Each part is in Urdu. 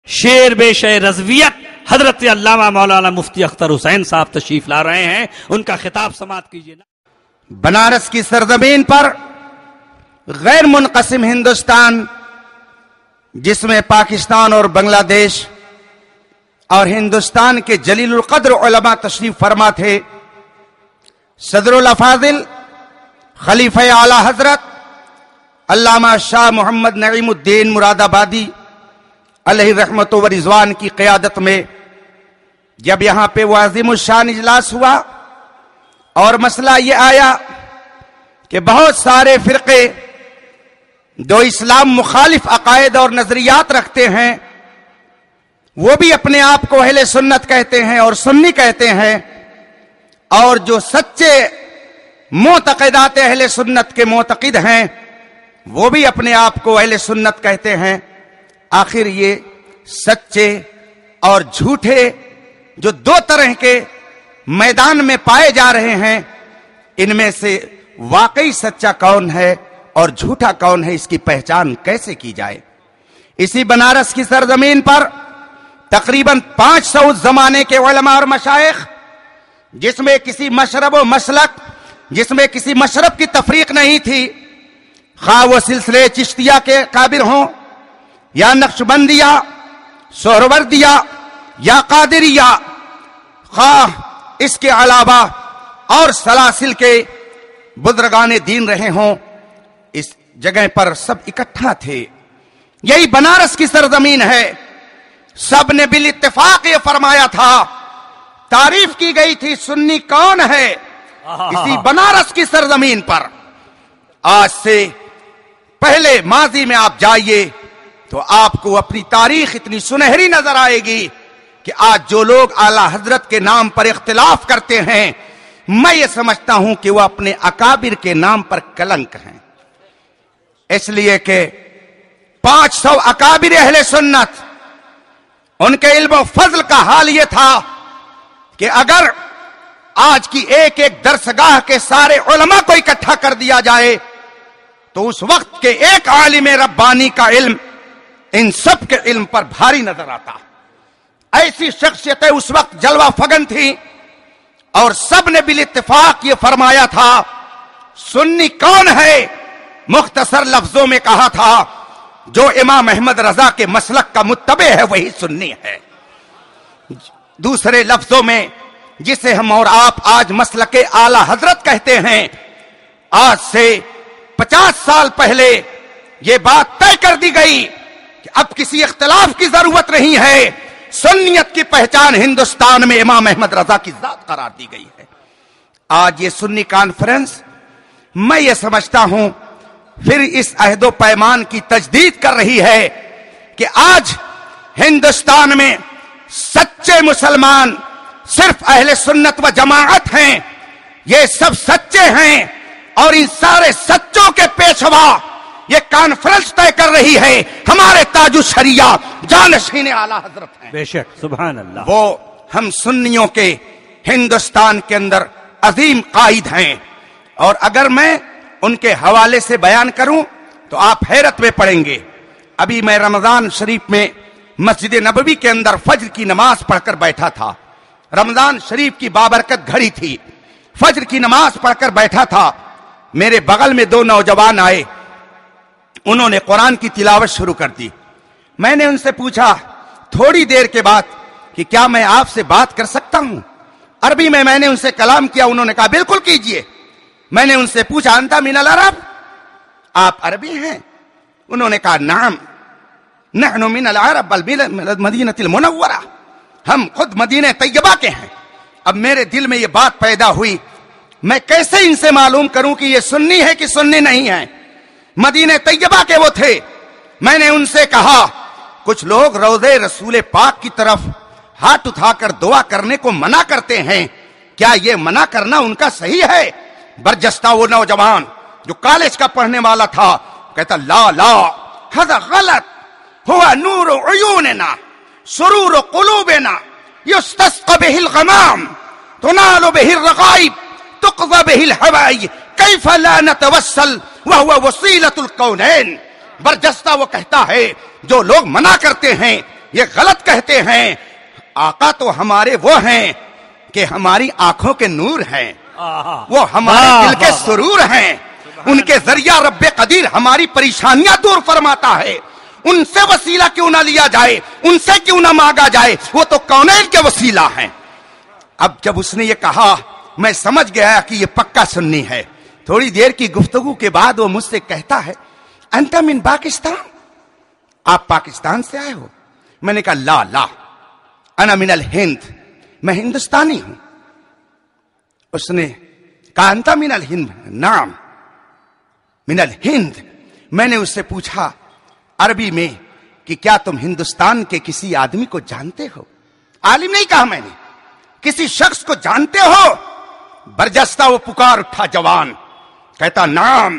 شیر بے شے رضویت حضرت علامہ مولانا مفتی اختر حسین صاحب تشریف لا رہے ہیں، ان کا خطاب سماعت کیجیے. بنارس کی سرزمین پر غیر منقسم ہندوستان، جس میں پاکستان اور بنگلہ دیش اور ہندوستان کے جلیل القدر علماء تشریف فرما تھے، صدر الافاضل خلیفہ اعلی حضرت علامہ شاہ محمد نعیم الدین مراد آبادی علیہ رحمت و رضوان کی قیادت میں جب یہاں پہ وہ عظیم الشان اجلاس ہوا اور مسئلہ یہ آیا کہ بہت سارے فرقے جو اسلام مخالف عقائد اور نظریات رکھتے ہیں وہ بھی اپنے آپ کو اہل سنت کہتے ہیں اور سنی کہتے ہیں، اور جو سچے معتقدات اہل سنت کے معتقد ہیں وہ بھی اپنے آپ کو اہل سنت کہتے ہیں. آخر یہ سچے اور جھوٹے جو دو طرح کے میدان میں پائے جا رہے ہیں، ان میں سے واقعی سچا کون ہے اور جھوٹا کون ہے، اس کی پہچان کیسے کی جائے؟ اسی بنارس کی سرزمین پر تقریباً 500 زمانے کے علماء اور مشائخ، جس میں کسی مشرب و مسلک، جس میں کسی مشرب کی تفریق نہیں تھی، خواہ وہ سلسلے چشتیہ کے کابر ہوں یا نقشبندیہ، سہروردیہ یا قادریہ، خواہ اس کے علاوہ اور سلاسل کے بزرگان دین رہے ہوں، اس جگہ پر سب اکٹھا تھے. یہی بنارس کی سرزمین ہے. سب نے بالاتفاق یہ فرمایا تھا، تعریف کی گئی تھی سنی کون ہے اسی بنارس کی سرزمین پر. آج سے پہلے ماضی میں آپ جائیے تو آپ کو اپنی تاریخ اتنی سنہری نظر آئے گی کہ آج جو لوگ اعلی حضرت کے نام پر اختلاف کرتے ہیں، میں یہ سمجھتا ہوں کہ وہ اپنے اکابر کے نام پر کلنک ہیں. اس لیے کہ 500 اکابر اہل سنت، ان کے علم و فضل کا حال یہ تھا کہ اگر آج کی ایک ایک درسگاہ کے سارے علماء کو اکٹھا کر دیا جائے تو اس وقت کے ایک عالم ربانی کا علم ان سب کے علم پر بھاری نظر آتا. ایسی شخصیتیں اس وقت جلوہ فگن تھی اور سب نے بالاتفاق یہ فرمایا تھا سنی کون ہے. مختصر لفظوں میں کہا تھا جو امام احمد رضا کے مسلک کا متبع ہے وہی سنی ہے. دوسرے لفظوں میں جسے ہم اور آپ آج مسلک اعلی حضرت کہتے ہیں، آج سے 50 سال پہلے یہ بات طے کر دی گئی کہ اب کسی اختلاف کی ضرورت نہیں ہے. سنیت کی پہچان ہندوستان میں امام احمد رضا کی ذات قرار دی گئی ہے. آج یہ سنی کانفرنس میں یہ سمجھتا ہوں پھر اس عہد و پیمان کی تجدید کر رہی ہے کہ آج ہندوستان میں سچے مسلمان صرف اہل سنت و جماعت ہیں. یہ سب سچے ہیں اور ان سارے سچوں کے پیشوا یہ کانفرنس طے کر رہی ہے ہمارے تاج الشریعہ جانشین اعلی حضرت ہیں. بے شک، سبحان اللہ. وہ ہم سنیوں کے ہندوستان کے اندر عظیم قائد ہیں، اور اگر میں ان کے حوالے سے بیان کروں تو آپ حیرت میں پڑیں گے. ابھی میں رمضان شریف میں مسجد نبوی کے اندر فجر کی نماز پڑھ کر بیٹھا تھا. رمضان شریف کی بابرکت گھڑی تھی، فجر کی نماز پڑھ کر بیٹھا تھا. میرے بغل میں 2 نوجوان آئے، انہوں نے قرآن کی تلاوت شروع کر دی. میں نے ان سے پوچھا تھوڑی دیر کے بعد کہ کیا میں آپ سے بات کر سکتا ہوں؟ عربی میں نے ان سے کلام کیا. انہوں نے کہا بالکل کیجئے. میں نے ان سے پوچھا انتا من العرب، آپ عربی ہیں؟ انہوں نے کہا نعم نحن من العرب بل مدینہ المنورہ، ہم خود مدینہ طیبہ کے ہیں. اب میرے دل میں یہ بات پیدا ہوئی، میں کیسے ان سے معلوم کروں کہ یہ سنی ہے کہ سنی نہیں ہے؟ مدینہ طیبہ کے وہ تھے. میں نے ان سے کہا کچھ لوگ روضے رسول پاک کی طرف ہاتھ اٹھا کر دعا کرنے کو منع کرتے ہیں، کیا یہ منع کرنا ان کا صحیح ہے؟ برجستہ وہ نوجوان جو کالج کا پڑھنے والا تھا کہتا لا لا هذا غلط، هو نور عیوننا سرور قلوبنا يستسقى به الغمام تنال به الرغائب تقضى به الحوائج كيف لا نتوسل وهو وسيلة الكونين. برجستہ وہ کہتا ہے جو لوگ منع کرتے ہیں یہ غلط کہتے ہیں. آقا تو ہمارے وہ ہیں کہ ہماری آنکھوں کے نور ہیں, وہ ہمارے دل کے سرور ہیں. ان کے ذریعہ رب قدیر ہماری پریشانیاں دور فرماتا ہے. ان سے وسیلہ کیوں نہ لیا جائے, ان سے کیوں نہ مانگا جائے, وہ تو کونین کے وسیلہ ہیں. اب جب اس نے یہ کہا میں سمجھ گیا کہ یہ پکا سنی ہے. تھوڑی دیر کی گفتگو کے بعد وہ مجھ سے کہتا ہے انت من پاکستان, آپ پاکستان سے آئے ہو؟ میں نے کہا لا لا انا من الہند, میں ہندوستانی ہوں. اس نے کہا انت من الہند؟ نعم من الہند. میں نے اس سے پوچھا عربی میں کہ کیا تم ہندوستان کے کسی آدمی کو جانتے ہو؟ عالم نہیں کہا میں نے, کسی شخص کو جانتے ہو؟ برجستہ وہ پکار اٹھا جوان, کہتا نعم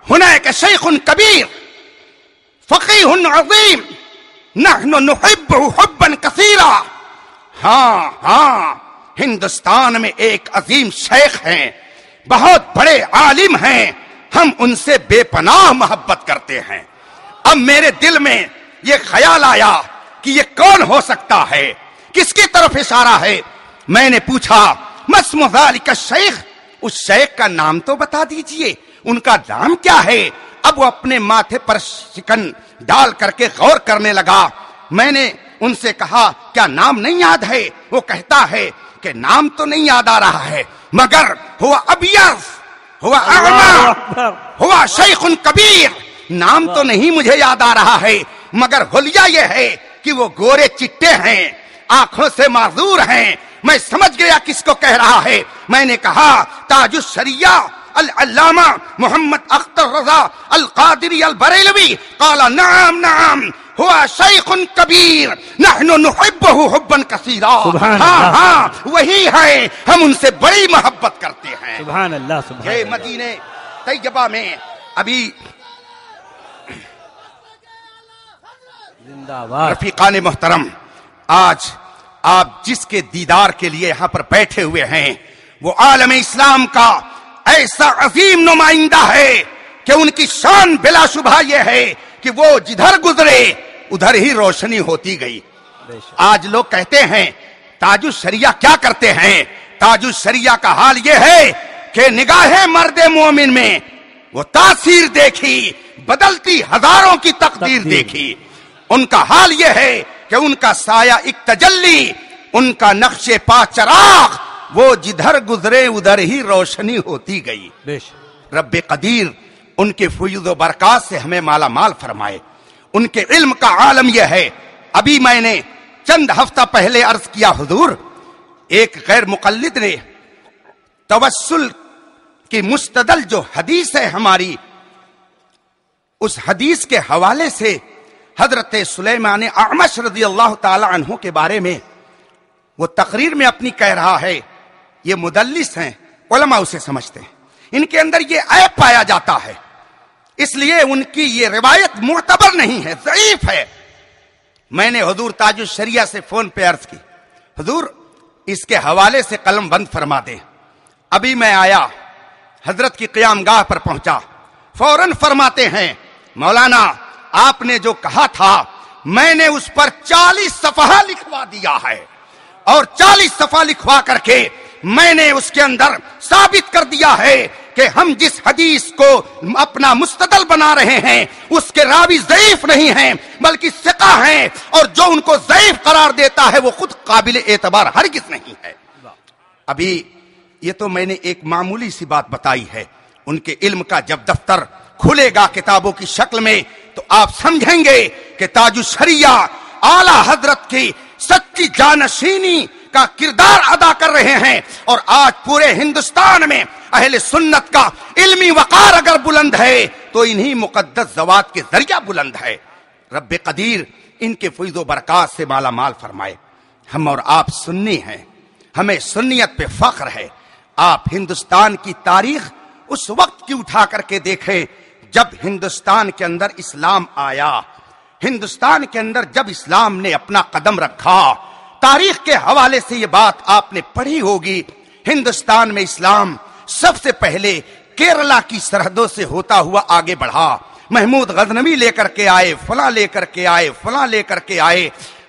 ہناک شیخ کبیر فقیہ عظیم نحن نحبہ حبا کثیرا. ہاں ہاں, ہندوستان میں ایک عظیم شیخ ہیں, بہت بڑے عالم ہیں, ہم ان سے بے پناہ محبت کرتے ہیں. اب میرے دل میں یہ خیال آیا کہ یہ کون ہو سکتا ہے, کس کی طرف اشارہ ہے. میں نے پوچھا ما اسم ذلک الشیخ, اس شیخ کا نام تو بتا دیجئے, ان کا نام کیا ہے. اب وہ اپنے ماتھے پر شکن ڈال کر کے غور کرنے لگا. میں نے ان سے کہا کیا نام نہیں یاد ہے؟ وہ کہتا ہے کہ نام تو نہیں یاد آ رہا ہے, مگر ہوا ابیض ہوا اعمی ہوا شیخ کبیر. نام تو نہیں مجھے یاد آ رہا ہے, مگر حلیہ یہ ہے کہ وہ گورے چٹے ہیں, آنکھوں سے معذور ہیں. میں سمجھ گیا کس کو کہہ رہا ہے. میں نے کہا تاج الشریعہ العلامہ محمد اختر رضا القادری البریلوی. قال نعم نعم ہوا شیخ کبیر نحن نحبہ حبا کثیرا. ہاں ہاں وہی ہے, ہم ان سے بڑی محبت کرتے ہیں. سبحان اللہ, سبحان یہ اللہ. مدینہ طیبہ میں ابھی زندہ باد. رفیقان محترم, آج آپ جس کے دیدار کے لیے یہاں پر بیٹھے ہوئے ہیں وہ عالم اسلام کا ایسا عظیم نمائندہ ہے کہ ان کی شان بلا شبہ یہ ہے کہ وہ جدھر گزرے ادھر ہی روشنی ہوتی گئی. آج لوگ کہتے ہیں تاج الشریعہ کیا کرتے ہیں. تاج الشریعہ کا حال یہ ہے کہ نگاہ مرد مومن میں وہ تاثیر دیکھی, بدلتی ہزاروں کی تقدیر دیکھی. ان کا حال یہ ہے کہ ان کا سایہ ایک تجلی, ان کا نقش پا چراغ, وہ جدھر گزرے ادھر ہی روشنی ہوتی گئی. رب قدیر ان کے فیض و برکات سے ہمیں مالا مال فرمائے. ان کے علم کا عالم یہ ہے. ابھی میں نے چند ہفتہ پہلے عرض کیا حضور, ایک غیر مقلد نے توسل کی مستدل جو حدیث ہے ہماری, اس حدیث کے حوالے سے حضرت سلیمان اعمش رضی اللہ تعالی عنہ کے بارے میں وہ تقریر میں اپنی کہہ رہا ہے یہ مدلس ہیں. علماء اسے سمجھتے ہیں, ان کے اندر یہ عیب پایا جاتا ہے, اس لیے ان کی یہ روایت معتبر نہیں ہے, ضعیف ہے. میں نے حضور تاج الشریعہ سے فون پہ عرض کی حضور اس کے حوالے سے قلم بند فرما دیں. ابھی میں آیا, حضرت کی قیام گاہ پر پہنچا, فوراً فرماتے ہیں مولانا آپ نے جو کہا تھا میں نے اس پر 40 صفحہ لکھوا دیا ہے, اور 40 صفحہ لکھوا کر کے میں نے اس کے اندر ثابت کر دیا ہے کہ ہم جس حدیث کو اپنا مستدل بنا رہے ہیں اس کے راوی ضعیف نہیں ہیں بلکہ ثقہ ہیں, اور جو ان کو ضعیف قرار دیتا ہے وہ خود قابل اعتبار ہرگز نہیں ہے. ابھی یہ تو میں نے ایک معمولی سی بات بتائی ہے. ان کے علم کا جب دفتر کھلے گا کتابوں کی شکل میں تو آپ سمجھیں گے کہ تاج الشریعہ اعلی حضرت کی سچی جانشینی کا کردار ادا کر رہے ہیں. اور آج پورے ہندوستان میں اہل سنت کا علمی وقار اگر بلند ہے تو انہی مقدس ذوات کے ذریعہ بلند ہے. رب قدیر ان کے فیض و برکات سے مالا مال فرمائے. ہم اور آپ سنی ہیں, ہمیں سنیت پہ فخر ہے. آپ ہندوستان کی تاریخ اس وقت کی اٹھا کر کے دیکھیں جب ہندوستان کے اندر اسلام آیا, ہندوستان کے اندر جب اسلام نے اپنا قدم رکھا. تاریخ کے حوالے سے یہ بات آپ نے پڑھی ہوگی, ہندوستان میں اسلام سب سے پہلے کیرلا کی سرحدوں سے ہوتا ہوا آگے بڑھا. محمود غزنوی لے کر کے آئے, فلاں لے کر کے آئے, فلاں لے کر کے آئے.